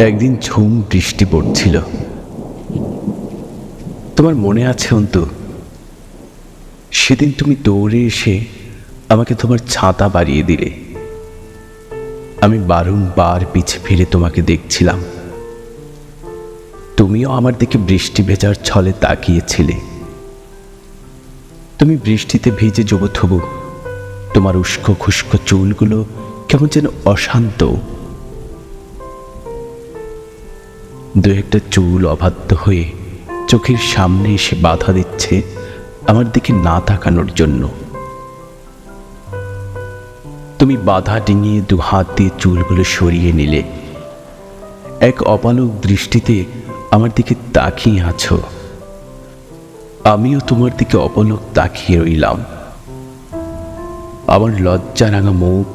একদিন ঝুম বৃষ্টি পড়ছিল। তোমার মনে আছে অন্তু, সেদিন তুমি দৌড়ে এসে আমাকে তোমার ছাতা বাড়িয়ে দিলে। আমি বারংবার পিছে ফিরে তোমাকে দেখছিলাম, তুমিও আমার দিকে বৃষ্টি ভেজার ছলে তাকিয়েছিলে। তুমি বৃষ্টিতে ভিজে জবুথবু, তোমার উস্কো খুস্কো চুলগুলো কেমন যেন অশান্ত। দু একটা চুল অবাধ্য হয়ে চোখের সামনে এসে বাধা দিচ্ছে আমার দিকে না তাকানোর জন্য। তুমি বাধা ডিঙিয়ে দু হাত দিয়ে চুলগুলো সরিয়ে নিলে, এক অপালক দৃষ্টিতে আমার দিকে তাকিয়ে আছো। আমিও তোমার দিকে অপলক তাকিয়ে রইলাম। আমার লজ্জা রাঙা মুখ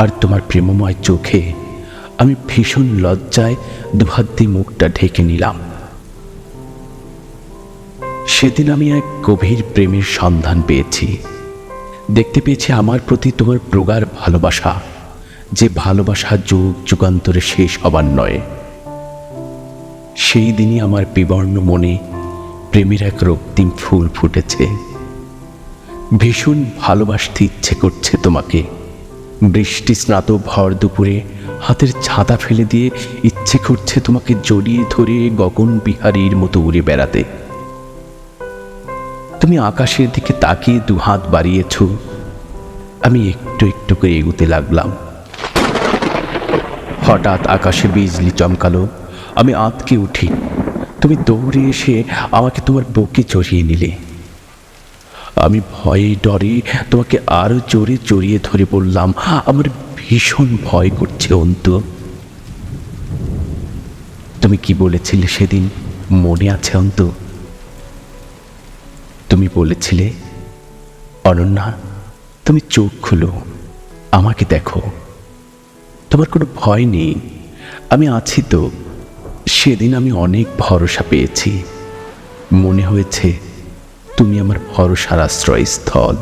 আর তোমার প্রেমময় চোখে আমি ভীষণ লজ্জায় দুহাত দিয়ে মুখটা ঢেকে নিলাম। সেদিন আমি এক গভীর প্রেমের সন্ধান পেয়েছি। দেখতে পেয়েছি আমার প্রতি তোমার প্রগাঢ় ভালোবাসা, যে ভালোবাসা যুগ যুগান্তরে শেষ হবার নয়। সেই দিনই আমার বিবর্ণ মনে প্রেমের এক রক্তিম ফুল ফুটেছে। ভীষণ ভালোবাসতে ইচ্ছে করছে তোমাকে। বৃষ্টি স্নাত ভর দুপুরে হাতের ছাতা ফেলে দিয়ে ইচ্ছে করছে তোমাকে জড়িয়ে ধরে গগন বিহারীর মতো উড়ে বেড়াতে। তুমি আকাশের দিকে তাকিয়ে দুহাত বাড়িয়েছ, আমি একটু একটু করে এগুতে লাগলাম। হঠাৎ আকাশে বিজলি চমকালো, আমি আঁতকে উঠি। তুমি দৌড়ে এসে আমাকে তোমার বুকে জড়িয়ে নিলে। আমি ভয়ে ডরে তোমাকে আরো জোরে জড়িয়ে ধরে বললাম, আমার ভীষণ ভয় করছে অন্তু। তুমি কি বলেছিলে সেদিন, মনে আছে অন্তু? তুমি বলেছিলে, অনন্যা তুমি চোখ খুলো, আমাকে দেখো, তোমার কোনো ভয় নেই, আমি আছি তো। সেদিন আমি অনেক ভরসা পেয়েছি। মনে হয়েছে তুমি আমার ভরসার আশ্রয়স্থল।